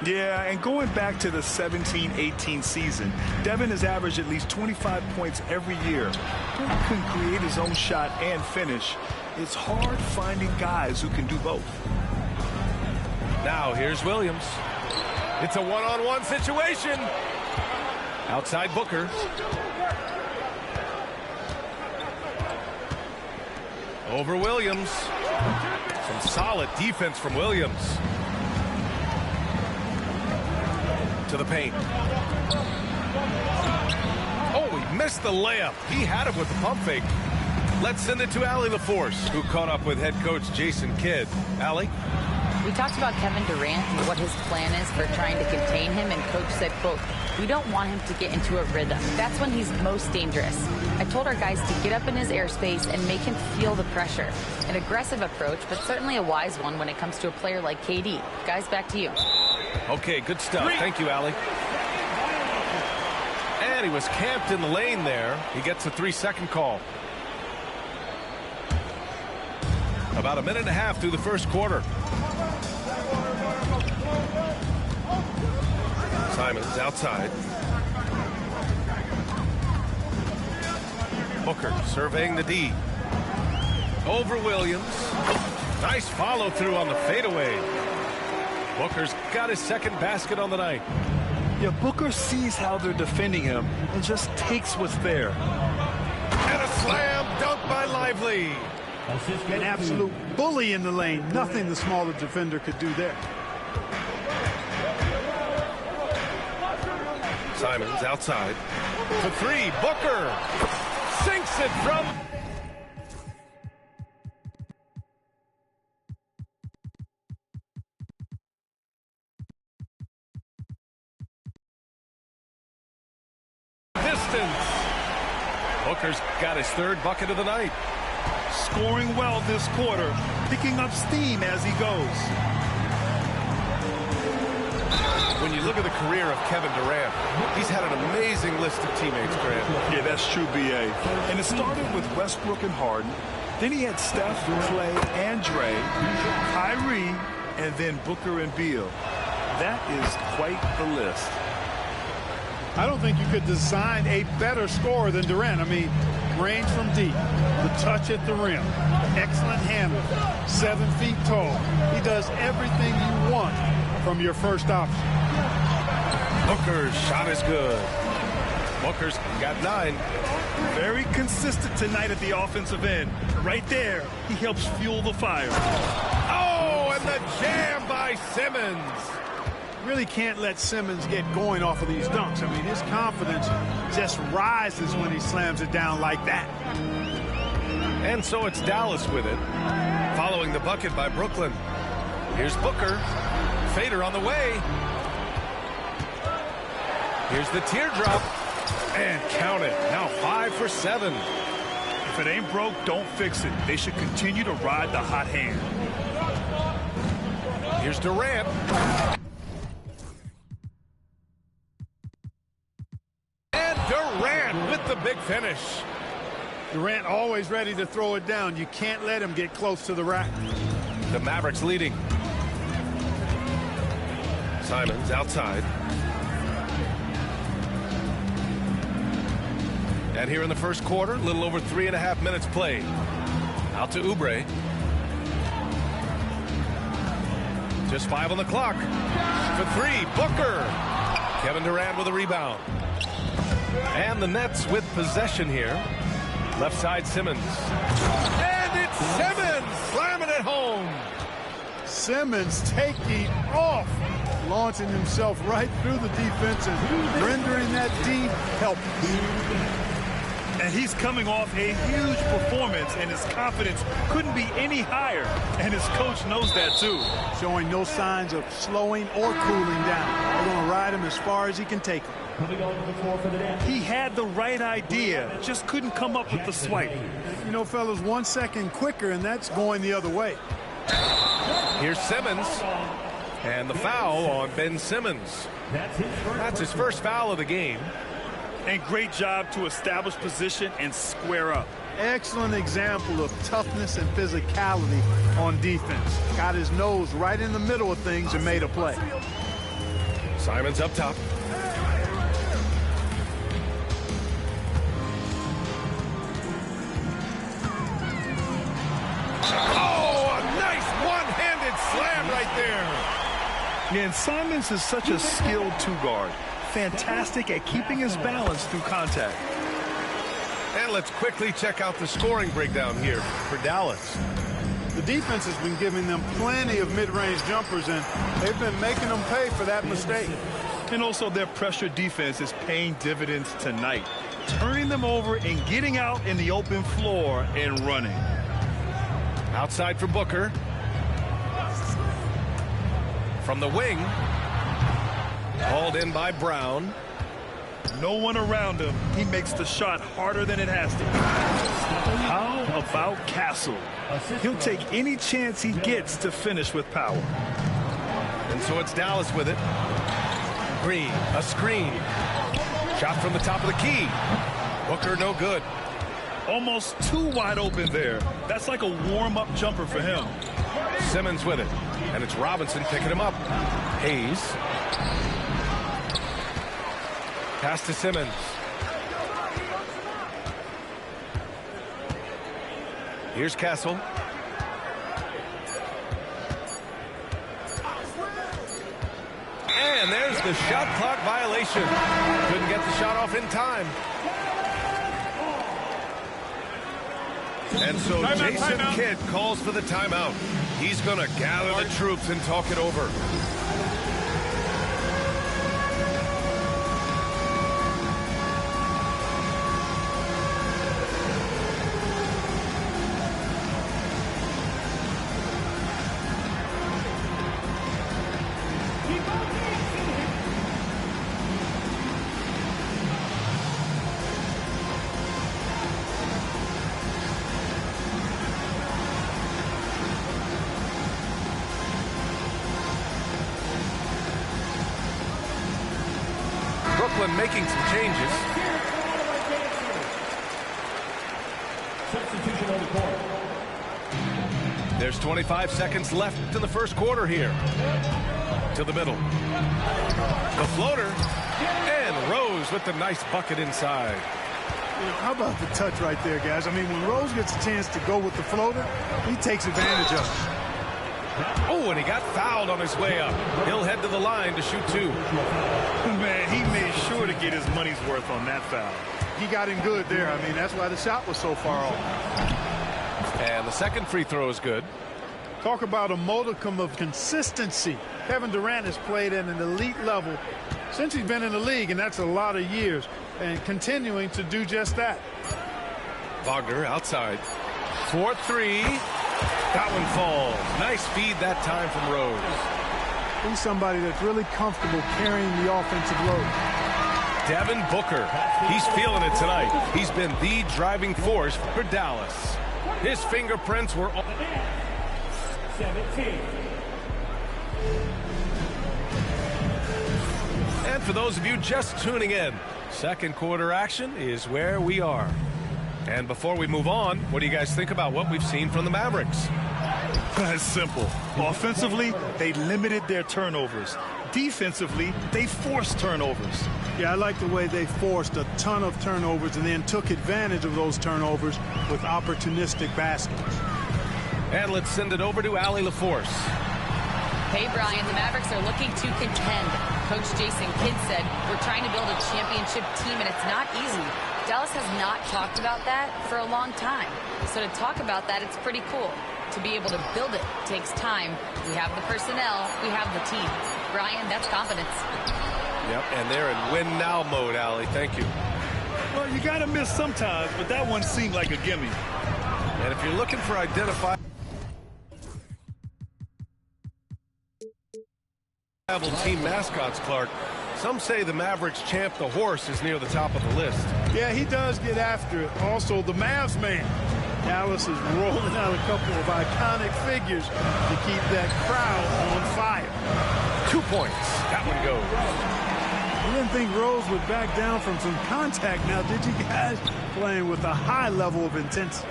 Yeah, and going back to the 17-18 season, Devin has averaged at least 25 points every year. He can create his own shot and finish. It's hard finding guys who can do both. Now here's Williams. It's a one-on-one situation. Outside Booker. Over Williams. Some solid defense from Williams. To the paint. Oh, he missed the layup. He had him with the pump fake. Let's send it to Allie LaForce, who caught up with head coach Jason Kidd. Allie? We talked about Kevin Durant and what his plan is for trying to contain him, and coach said, quote, "We don't want him to get into a rhythm. That's when he's most dangerous. I told our guys to get up in his airspace and make him feel the pressure. An aggressive approach, but certainly a wise one when it comes to a player like KD. Guys, back to you." Okay, good stuff. Thank you, Allie. And he was camped in the lane there. He gets a 3-second call. About a minute and a half through the first quarter. Simons outside. Booker surveying the D. Over Williams. Nice follow through on the fadeaway. Booker's got his second basket on the night. Yeah, Booker sees how they're defending him and just takes what's there. And a slam dunk by Lively. An absolute bully in the lane. Nothing the smaller defender could do there. Simons outside. For three, Booker sinks it from... distance. Booker's got his third bucket of the night. Scoring well this quarter, picking up steam as he goes. When you look at the career of Kevin Durant, he's had an amazing list of teammates, Grant. Yeah, that's true, B.A. And it started with Westbrook and Harden. Then he had Steph, Clay, and Dre, Kyrie, and then Booker and Beal. That is quite the list. I don't think you could design a better scorer than Durant. I mean, range from deep, the touch at the rim, excellent handle, 7 feet tall. He does everything you want from your first option. Booker's shot is good. Booker's got 9. Very consistent tonight at the offensive end. Right there, he helps fuel the fire. Oh, and the jam by Simmons. Really can't let Simmons get going off of these dunks. I mean, his confidence just rises when he slams it down like that. And so it's Dallas with it, following the bucket by Brooklyn. Here's Booker. Fader on the way. Here's the teardrop. And count it. Now 5 for 7. If it ain't broke, don't fix it. They should continue to ride the hot hand. Here's Durant. Durant with the big finish. Durant always ready to throw it down. You can't let him get close to the rack. The Mavericks leading. Simons outside. And here in the first quarter, a little over 3.5 minutes played. Out to Oubre. Just 5 on the clock. For 3, Booker. Kevin Durant with a rebound. And the Nets with possession here. Left side, Simmons. And it's Simmons slamming it home. Simmons taking off, launching himself right through the defense and rendering that D helpless. And he's coming off a huge performance, and his confidence couldn't be any higher. And his coach knows that, too. Showing no signs of slowing or cooling down. They're going to ride him as far as he can take him. He had the right idea, just couldn't come up with the swipe. You know, fellas, 1 second quicker, and that's going the other way. Here's Simmons. And the foul on Ben Simmons. That's his first foul of the game. And great job to establish position and square up. Excellent example of toughness and physicality on defense. Got his nose right in the middle of things and made a play. Simons up top. Oh, a nice one-handed slam right there. Yeah, and Simons is such a skilled two-guard. Fantastic at keeping his balance through contact. And let's quickly check out the scoring breakdown here for Dallas. The defense has been giving them plenty of mid-range jumpers, and they've been making them pay for that mistake. And also their pressure defense is paying dividends tonight, turning them over and getting out in the open floor and running. Outside for Booker. From the wing. Hauled in by Brown. No one around him. He makes the shot harder than it has to. How about Castle? He'll take any chance he gets to finish with power. And so it's Dallas with it. Green, a screen. Shot from the top of the key. Booker no good. Almost too wide open there. That's like a warm-up jumper for him. Simmons with it. And it's Robinson picking him up. Hayes. Pass to Simmons. Here's Castle. And there's the shot clock violation. Couldn't get the shot off in time. And so Jason Kidd calls for the timeout. He's going to gather the troops and talk it over. Brooklyn making some changes. Substitution on the court. There's 25 seconds left in the first quarter here. To the middle. The floater. And Rose with the nice bucket inside. How about the touch right there, guys? I mean, when Rose gets a chance to go with the floater, he takes advantage of it. Oh, and he got fouled on his way up. He'll head to the line to shoot two. Man, he made sure to get his money's worth on that foul. He got in good there. I mean, that's why the shot was so far off. And the second free throw is good. Talk about a modicum of consistency. Kevin Durant has played at an elite level since he's been in the league, and that's a lot of years, and continuing to do just that. Wagner outside. 4-3. That one falls. Nice feed that time from Rose. He's somebody that's really comfortable carrying the offensive load. Devin Booker. He's feeling it tonight. He's been the driving force for Dallas. His fingerprints were... 17. And for those of you just tuning in, second quarter action is where we are. And before we move on, what do you guys think about what we've seen from the Mavericks? That's simple. Offensively, they limited their turnovers. Defensively, they forced turnovers. Yeah, I like the way they forced a ton of turnovers and then took advantage of those turnovers with opportunistic baskets. And let's send it over to Allie LaForce. Hey, Brian, the Mavericks are looking to contend. Coach Jason Kidd said, we're trying to build a championship team, and it's not easy. Dallas has not talked about that for a long time. So to talk about that, it's pretty cool. To be able to build it takes time. We have the personnel. We have the team. Brian, that's confidence. Yep, and they're in win-now mode, Allie. Thank you. Well, you got to miss sometimes, but that one seemed like a gimme. And if you're looking for identifiable team mascots, Clark, some say the Mavericks champ, the horse, is near the top of the list. Yeah, he does get after it. Also, the Mavs man. Dallas is rolling out a couple of iconic figures to keep that crowd on fire. 2 points. That one goes. You didn't think Rose would back down from some contact now, did you guys? Playing with a high level of intensity.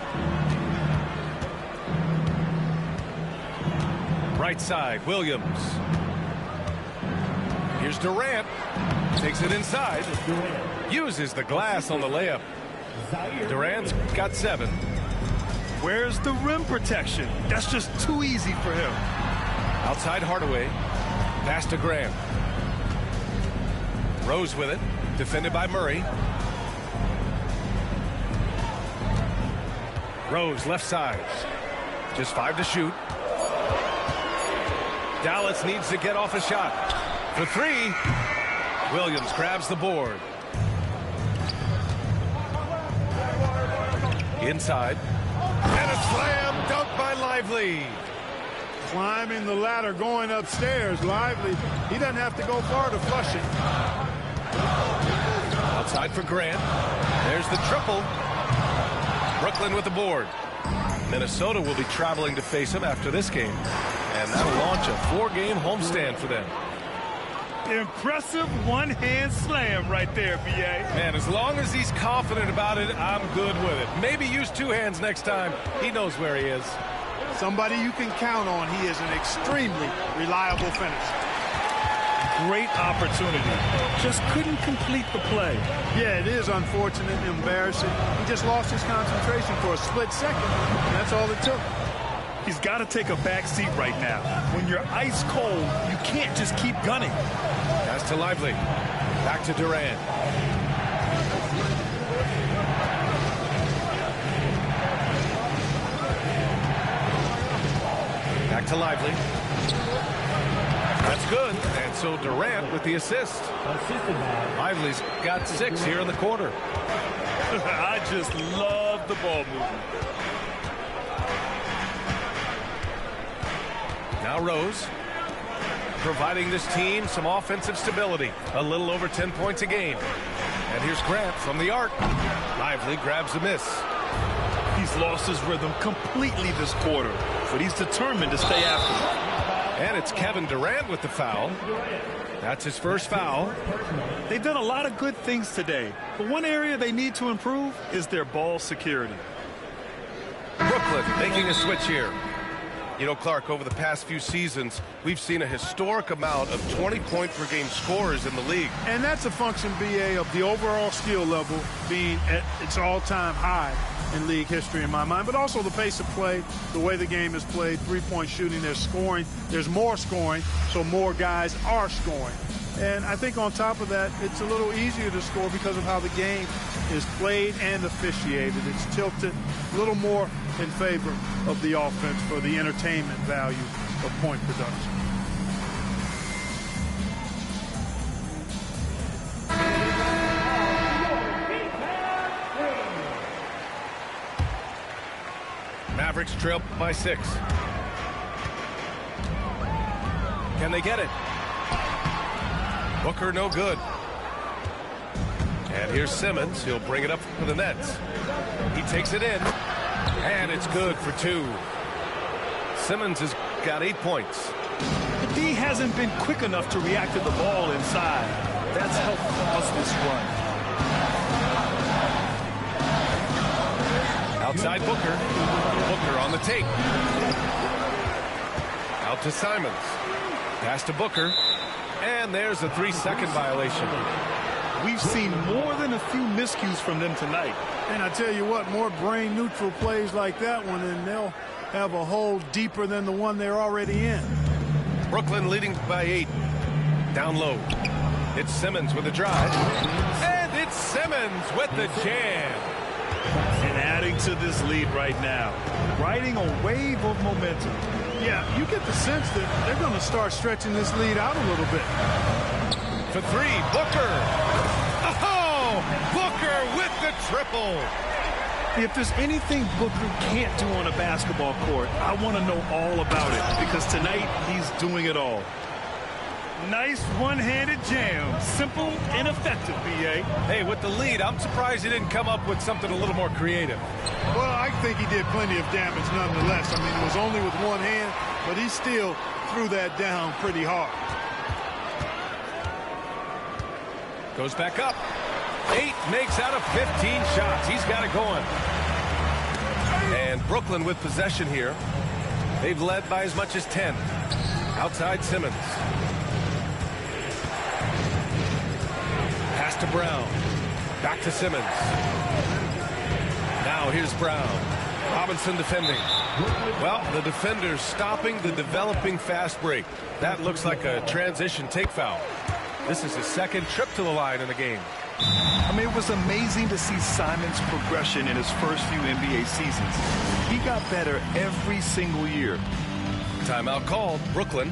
Right side, Williams. Here's Durant. Takes it inside. Uses the glass on the layup. Durant's got 7. Where's the rim protection? That's just too easy for him. Outside Hardaway. Pass to Graham. Rose with it. Defended by Murray. Rose left side. Just 5 to shoot. Dallas needs to get off a shot. For 3. Williams grabs the board. Inside. And a slam dunk by Lively. Climbing the ladder, going upstairs. Lively, he doesn't have to go far to flush it. Outside for Grant. There's the triple. Brooklyn with the board. Minnesota will be traveling to face him after this game. And that'll launch a 4-game homestand for them. Impressive one-hand slam right there, B.A. Man, as long as he's confident about it, I'm good with it. Maybe use 2 hands next time. He knows where he is. Somebody you can count on. He is an extremely reliable finisher. Great opportunity. Just couldn't complete the play. Yeah, it is unfortunate and embarrassing. He just lost his concentration for a split second, and that's all it took. He's got to take a back seat right now. When you're ice cold, you can't just keep gunning. Pass to Lively. Back to Durant. Back to Lively. That's good. And so Durant with the assist. Lively's got 6 here in the quarter. I just love the ball movement. Now Rose, providing this team some offensive stability. A little over 10 points a game. And here's Grant from the arc. Lively grabs a miss. He's lost his rhythm completely this quarter, but he's determined to stay after it. And it's Kevin Durant with the foul. That's his first foul. They've done a lot of good things today, but one area they need to improve is their ball security. Brooklyn making a switch here. You know, Clark, over the past few seasons, we've seen a historic amount of 20-point-per-game scorers in the league. And that's a function, B.A., of the overall skill level being at its all-time high in league history in my mind, but also the pace of play, the way the game is played, three-point shooting, there's scoring, there's more scoring, so more guys are scoring. And I think on top of that, it's a little easier to score because of how the game is played and officiated. It's tilted a little more in favor of the offense for the entertainment value of point production. Mavericks trail by 6. Can they get it? Booker no good. And here's Simmons. He'll bring it up for the Nets. He takes it in. And it's good for 2. Simmons has got 8 points. The D hasn't been quick enough to react to the ball inside. That's helped cause this run. Outside Booker. Booker on the take. Out to Simons. Pass to Booker. And there's a 3-second violation. We've seen more than a few miscues from them tonight. And I tell you what, more brain-neutral plays like that one, and they'll have a hole deeper than the one they're already in. Brooklyn leading by 8. Down low. It's Simmons with a drive. And it's Simmons with the jam. And adding to this lead right now. Riding a wave of momentum. Yeah, you get the sense that they're going to start stretching this lead out a little bit. For 3, Booker. Oh, Booker with the triple. If there's anything Booker can't do on a basketball court, I want to know all about it, because tonight he's doing it all. Nice one-handed jam. Simple and effective, B.A. Hey, with the lead, I'm surprised he didn't come up with something a little more creative. Well, I think he did plenty of damage nonetheless. I mean, it was only with one hand, but he still threw that down pretty hard. Goes back up. 8 makes out of 15 shots. He's got it going. And Brooklyn with possession here. They've led by as much as 10. Outside Simmons. to Brown. Back to Simmons. Now here's Brown. Robinson defending. Well, the defender's stopping the developing fast break. That looks like a transition take foul. This is his second trip to the line in the game. I mean, it was amazing to see Simons' progression in his first few NBA seasons. He got better every single year. Timeout called. Brooklyn.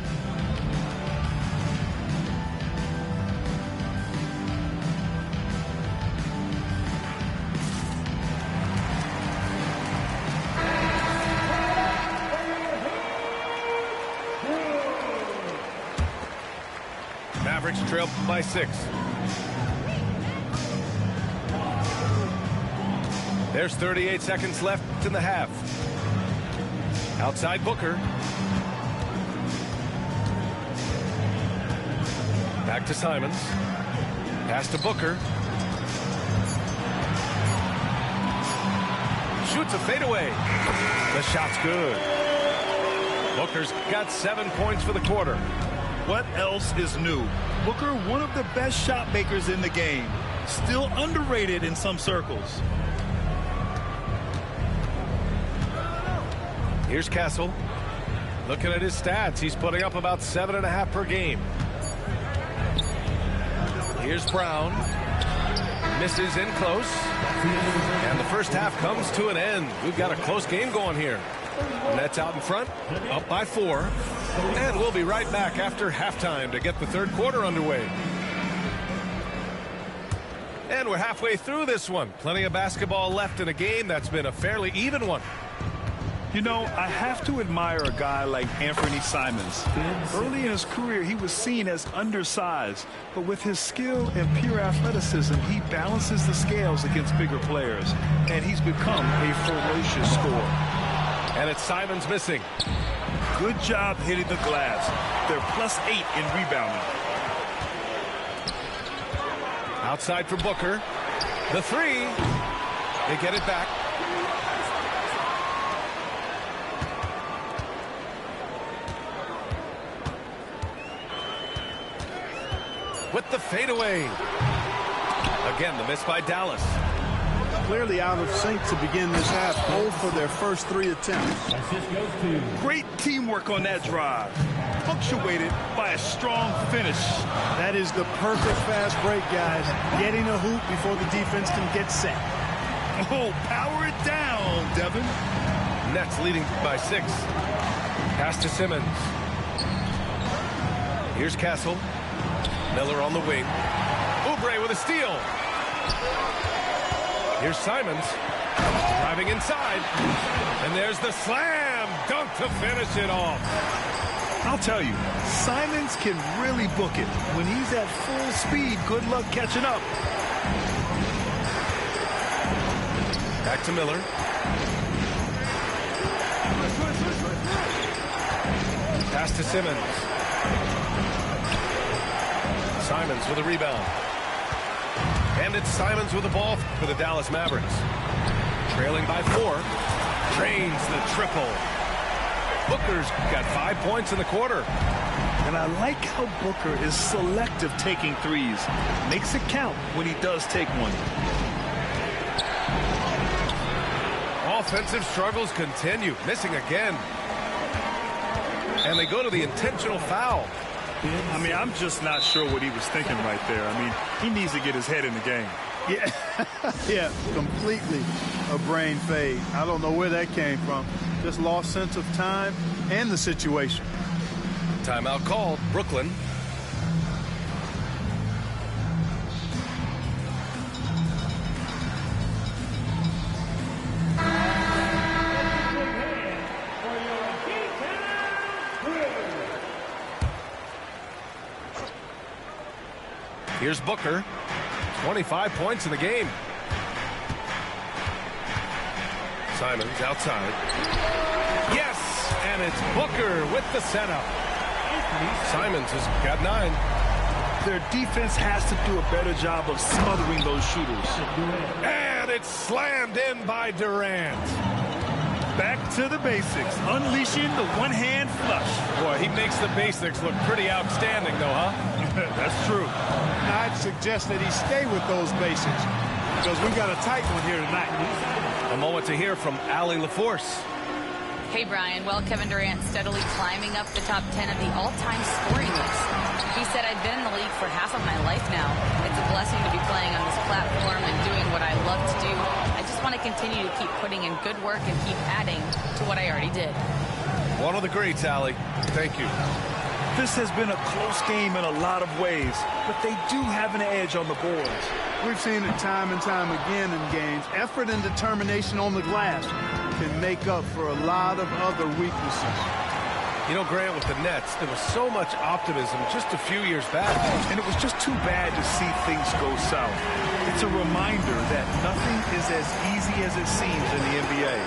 Mavericks trail by 6. There's 38 seconds left in the half. Outside Booker. Back to Simons. Pass to Booker. Shoots a fadeaway. The shot's good. Booker's got 7 points for the quarter. What else is new? Booker, one of the best shot makers in the game. Still underrated in some circles. Here's Castle. Looking at his stats, he's putting up about 7.5 per game. Here's Brown. Misses in close. And the first half comes to an end. We've got a close game going here. Nets out in front, up by 4. And we'll be right back after halftime to get the third quarter underway. And we're halfway through this one. Plenty of basketball left in a game that's been a fairly even one. You know, I have to admire a guy like Anthony Simons. Early in his career, he was seen as undersized, but with his skill and pure athleticism, he balances the scales against bigger players, and he's become a ferocious scorer. And it's Simons missing. Good job hitting the glass. They're +8 in rebounding. Outside for Booker. The 3. They get it back. With the fadeaway. Again, the miss by Dallas. Clearly out of sync to begin this half. 0 for their first 3 attempts. Great teamwork on that drive. Punctuated by a strong finish. That is the perfect fast break, guys. Getting a hoop before the defense can get set. Oh, power it down, Devin. Nets leading by 6. Pass to Simmons. Here's Castle. Miller on the wing. Oubre with a steal. Here's Simons. Driving inside. And there's the slam dunk to finish it off. I'll tell you, Simons can really book it. When he's at full speed, good luck catching up. Back to Miller. Pass to Simmons. Simons with a rebound. And it's Simons with the ball for the Dallas Mavericks. Trailing by 4. Drains the triple. Booker's got 5 points in the quarter. And I like how Booker is selective taking threes. Makes it count when he does take one. Offensive struggles continue. Missing again. And they go to the intentional foul. I mean, I'm just not sure what he was thinking right there. I mean, he needs to get his head in the game. Yeah, yeah, completely a brain fade. I don't know where that came from. Just lost sense of time and the situation. Timeout called. Brooklyn. Here's Booker. 25 points in the game. Simons outside. Yes! And it's Booker with the setup. Simons has got 9. Their defense has to do a better job of smothering those shooters. And it's slammed in by Durant. Back to the basics, unleashing the one-hand flush. Boy, he makes the basics look pretty outstanding, though, huh? That's true. I'd suggest that he stay with those basics because we've got a tight one here tonight. A moment to hear from Allie LaForce. Hey, Brian. Well, Kevin Durant steadily climbing up the top 10 of the all-time scoring list. He said, I've been in the league for half of my life now. It's a blessing to be playing on this platform and doing what I love to do. I just want to continue to keep putting in good work and keep adding to what I already did. One of the greats, Allie. Thank you. This has been a close game in a lot of ways, but they do have an edge on the boards. We've seen it time and time again in games. Effort and determination on the glass can make up for a lot of other weaknesses. You know, Grant, with the Nets, there was so much optimism just a few years back. And it was just too bad to see things go south. It's a reminder that nothing is as easy as it seems in the NBA.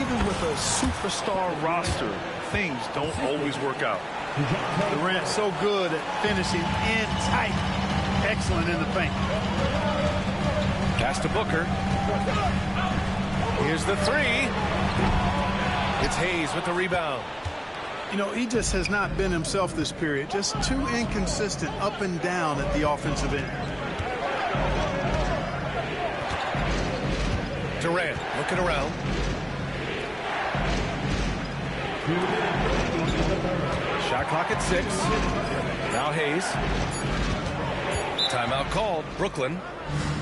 Even with a superstar roster, things don't always work out. Durant's so good at finishing in tight. Excellent in the paint. Pass to Booker. Here's the three. It's Hayes with the rebound. You know, he just has not been himself this period. Just too inconsistent up and down at the offensive end. Durant looking around. Shot clock at 6. Now Hayes. Timeout called. Brooklyn.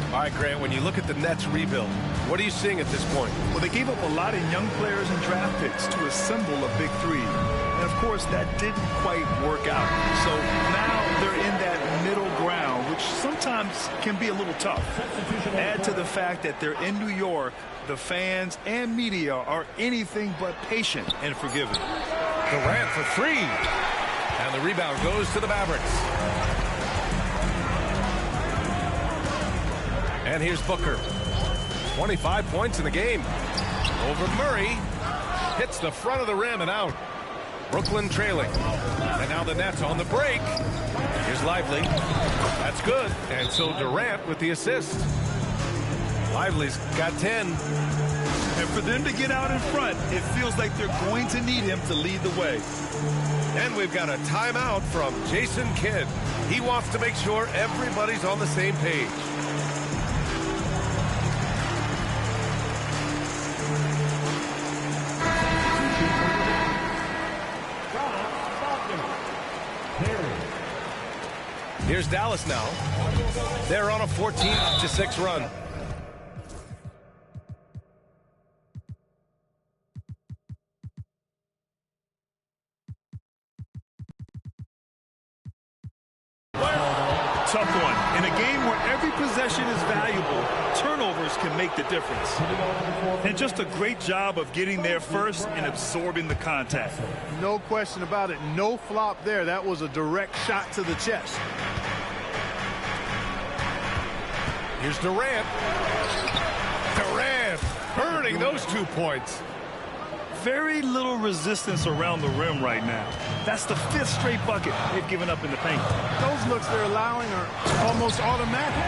All right, Grant, when you look at the Nets rebuild, what are you seeing at this point? Well, they gave up a lot of young players and draft picks to assemble a big three. And, of course, that didn't quite work out. So now they're in that middle ground, which sometimes can be a little tough. Add to the fact that they're in New York, the fans and media are anything but patient and forgiving. Durant for 3. And the rebound goes to the Mavericks. And here's Booker. 25 points in the game. Over Murray. Hits the front of the rim and out. Brooklyn trailing. And now the Nets on the break. Here's Lively. That's good. And so Durant with the assist. Lively's got 10. And for them to get out in front, it feels like they're going to need him to lead the way. And we've got a timeout from Jason Kidd. He wants to make sure everybody's on the same page. Here's Dallas now. They're on a 14-6 run. Tough one. In a game where every possession is valuable, turnovers can make the difference. And just a great job of getting there first and absorbing the contact. No question about it. No flop there. That was a direct shot to the chest. Here's Durant. Durant burning those 2 points. Very little resistance around the rim right now. That's the 5th straight bucket they've given up in the paint. Those looks they're allowing are almost automatic.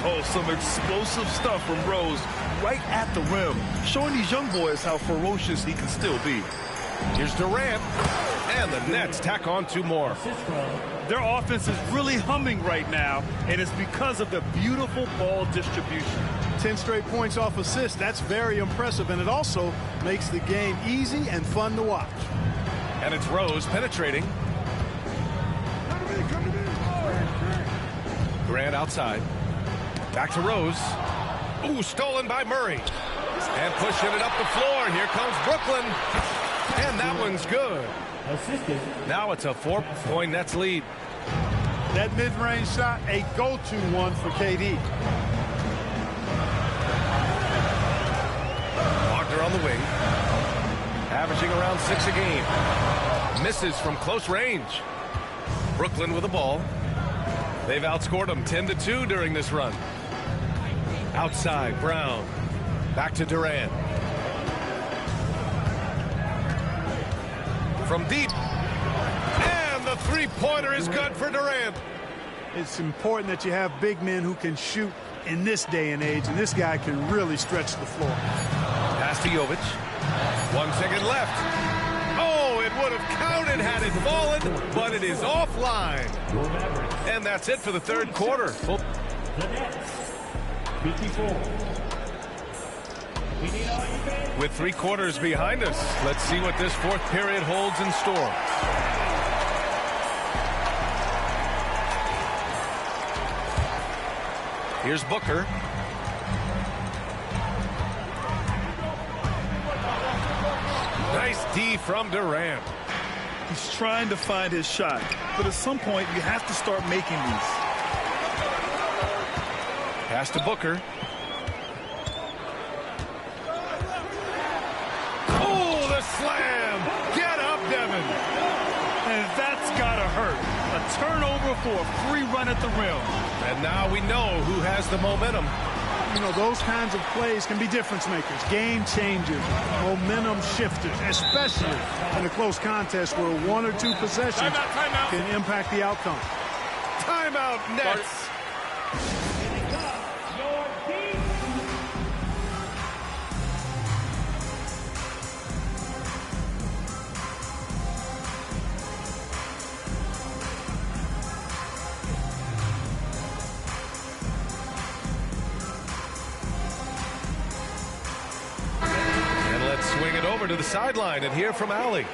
Oh, some explosive stuff from Rose right at the rim, showing these young boys how ferocious he can still be. Here's Durant, and the Nets tack on 2 more. Their offense is really humming right now, and it's because of the beautiful ball distribution. 10 straight points off assists. That's very impressive, and it also makes the game easy and fun to watch. And it's Rose penetrating. Durant outside. Back to Rose. Ooh, stolen by Murray. And pushing it up the floor. Here comes Brooklyn. And that one's good. Now it's a 4-point Nets lead. That mid-range shot, a go-to one for KD. Wagner on the wing. Averaging around 6 a game. Misses from close range. Brooklyn with the ball. They've outscored them 10-2 during this run. Outside, Brown. Back to Durant. From deep. And the three-pointer is good for Durant. It's important that you have big men who can shoot in this day and age, and this guy can really stretch the floor. Pass to Jovic. 1 second left. Oh, it would have counted had it fallen, but it is offline. And that's it for the third quarter. The Nets, 54. With 3 quarters behind us, let's see what this fourth period holds in store. Here's Booker. Nice D from Durant. He's trying to find his shot, but at some point you have to start making these. Pass to Booker. Oh, the slam! Get up, Devin! And that's gotta hurt. A turnover for a free run at the rim. And now we know who has the momentum. You know, those kinds of plays can be difference makers, game changers, momentum shifters, especially in a close contest where 1 or 2 possessions can impact the outcome. Timeout, Nets. Swing it over to the sideline and hear from Allie.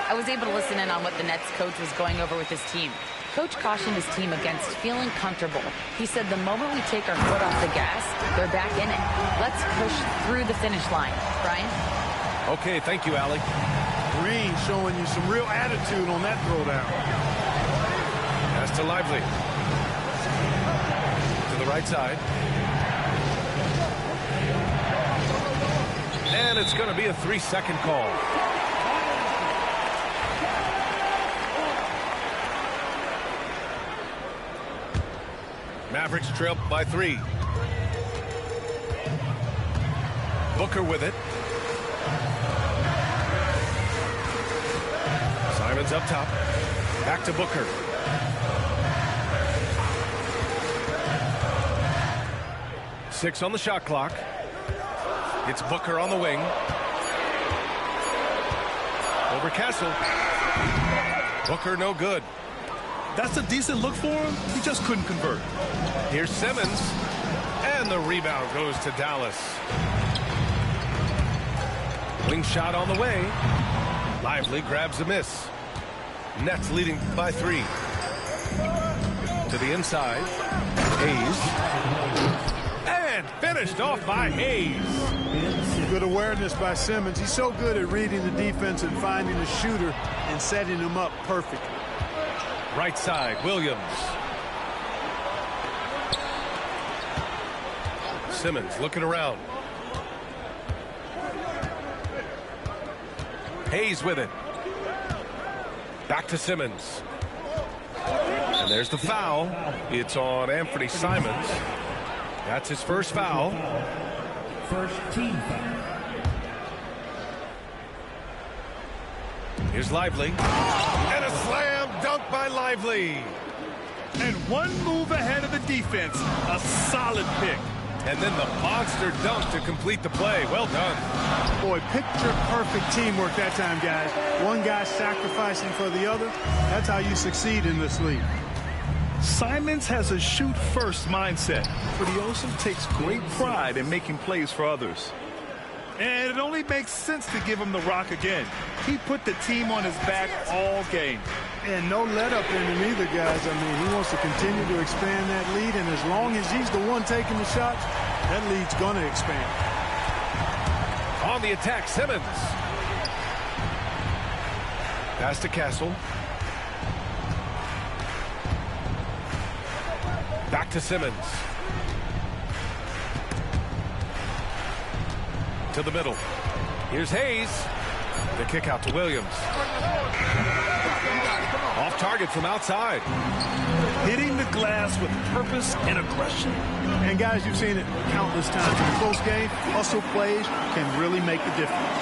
I was able to listen in on what the Nets coach was going over with his team. Coach cautioned his team against feeling comfortable. He said the moment we take our foot off the gas, they're back in it. Let's push through the finish line. Brian? Okay, thank you, Allie. Green showing you some real attitude on that throwdown. Pass to Lively. To the right side. And it's going to be a 3-second call. Mavericks trail by 3. Booker with it. Simons up top. Back to Booker. Six on the shot clock. It's Booker on the wing. Over Castle. Booker no good. That's a decent look for him. He just couldn't convert. Here's Simmons. And the rebound goes to Dallas. Wing shot on the way. Lively grabs a miss. Nets leading by 3. To the inside. Hayes. And finished off by Hayes. Good awareness by Simmons. He's so good at reading the defense and finding the shooter and setting him up perfectly. Right side, Williams. Simmons looking around. Hayes with it. Back to Simmons. And there's the foul. It's on Anthony Simons. That's his first foul. First team foul. Here's Lively. And a slam dunk by Lively. And one move ahead of the defense. A solid pick. And then the monster dunk to complete the play. Well done. Boy, picture perfect teamwork that time, guys. One guy sacrificing for the other. That's how you succeed in this league. Simons has a shoot-first mindset, but he also takes great pride in making plays for others. And it only makes sense to give him the rock again. He put the team on his back all game. And no let-up in him either, guys. I mean, he wants to continue to expand that lead, and as long as he's the one taking the shots, that lead's going to expand. On the attack, Simmons. Pass to Castle. Back to Simmons. To the middle. Here's Hayes. The kick out to Williams. Off target from outside. Hitting the glass with purpose and aggression. And guys, you've seen it countless times in a close game. Hustle plays can really make the difference.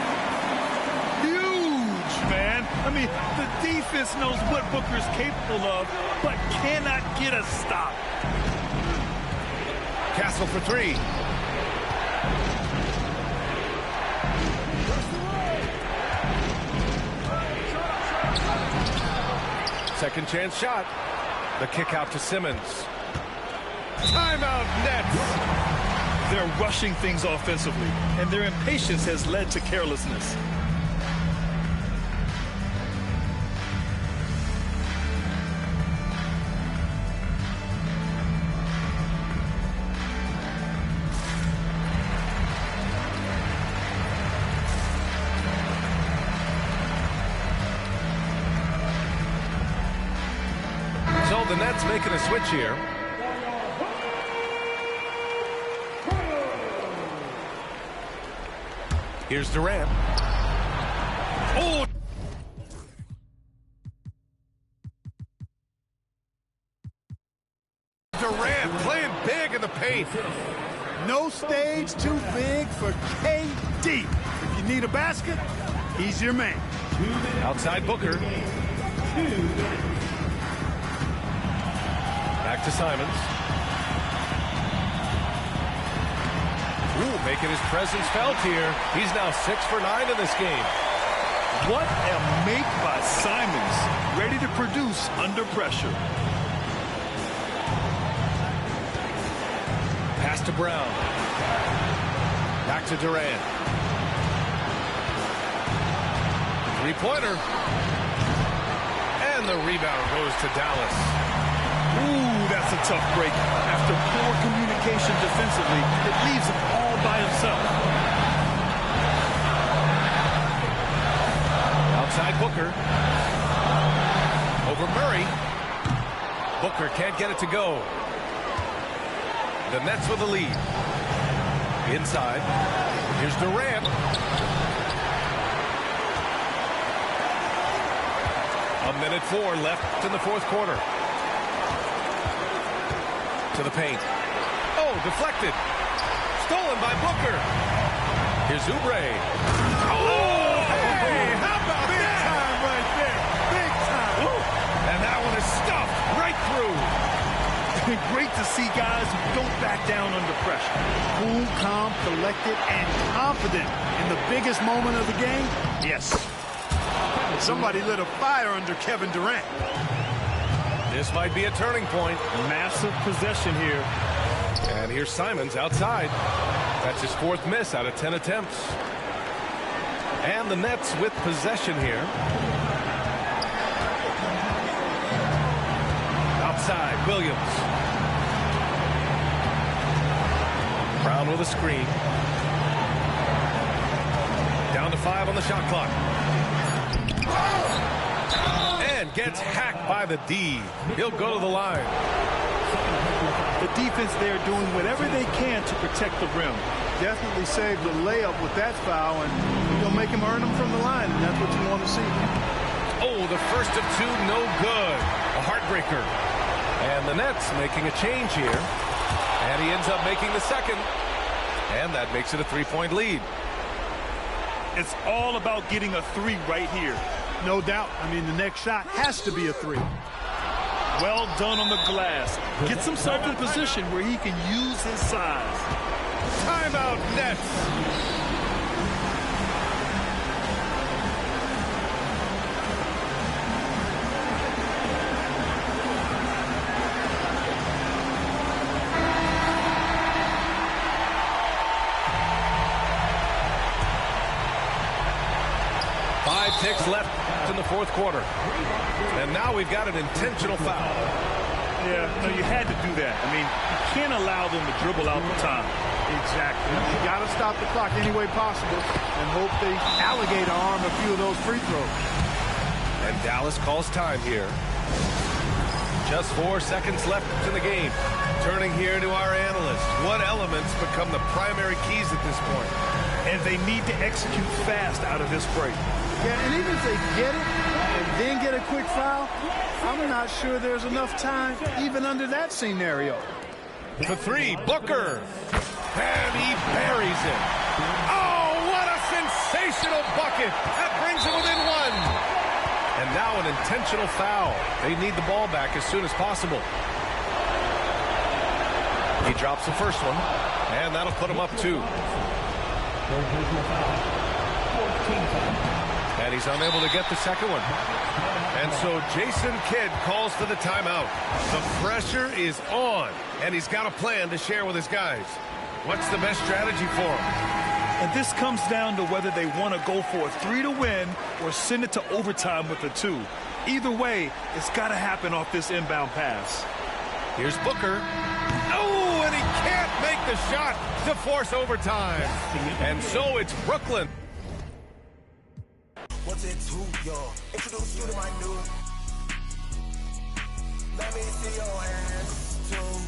Huge, man. I mean, the defense knows what Booker's capable of, but cannot get a stop. Castle for 3. Second chance shot. The kick out to Simmons. Timeout Nets. They're rushing things offensively, and their impatience has led to carelessness. So the Nets making a switch here. Here's Durant. Oh! Durant playing big in the paint. No stage too big for KD. If you need a basket, he's your man. Outside Booker. Back to Simons. Ooh, making his presence felt here. He's now 6 for 9 in this game. What a make by Simons, ready to produce under pressure. Pass to Brown. Back to Durant. Three-pointer. And the rebound goes to Dallas. Ooh, that's a tough break. After poor communication defensively, it leaves him all by himself. Outside Booker. Over Murray. Booker can't get it to go. The Nets with the lead. Inside. Here's Durant. A minute 4 left in the fourth quarter. To the paint. Oh, deflected. Stolen by Booker. Here's Oubre. Oh, hey, how about Big that? time right there. Big time. Woo. And that one is stuffed right through. Great to see guys who don't back down under pressure. Cool, calm, collected, and confident in the biggest moment of the game. Yes. Somebody lit a fire under Kevin Durant. This might be a turning point. Massive possession here. And here's Simons outside. That's his 4th miss out of 10 attempts. And the Nets with possession here. Outside, Williams. Brown with a screen. Down to 5 on the shot clock. And gets hacked by the D. He'll go to the line. The defense there doing whatever they can to protect the rim. Definitely saved the layup with that foul, and you'll make him earn them from the line, and that's what you want to see. Oh, the first of 2, no good. A heartbreaker. And the Nets making a change here. And he ends up making the second. And that makes it a 3-point lead. It's all about getting a 3 right here. No doubt. I mean, the next shot has to be a 3. Well done on the glass. Gets himself in position where he can use his size. Timeout Nets. Ticks left in the fourth quarter. And now we've got an intentional foul. Yeah, no, you had to do that. I mean, you can't allow them to dribble out the time. Exactly. You got to stop the clock any way possible and hope they alligator arm a few of those free throws. And Dallas calls time here. Just 4 seconds left in the game. Turning here to our analysts. What elements become the primary keys at this point? And they need to execute fast out of this break. Yeah, and even if they get it and then get a quick foul, I'm not sure there's enough time even under that scenario. For 3, Booker. And he buries it. Oh, what a sensational bucket. That brings it within 1. And now an intentional foul. They need the ball back as soon as possible. He drops the first one, and that'll put him up 2. And he's unable to get the second one. And so Jason Kidd calls for the timeout. The pressure is on, and he's got a plan to share with his guys. What's the best strategy for him? And this comes down to whether they want to go for a 3 to win or send it to overtime with a 2. Either way, it's got to happen off this inbound pass. Here's Booker. Oh, and he can't make the shot to force overtime. And so it's Brooklyn. What's it to, yo? Introduce you to my new. Let me see your hands, too.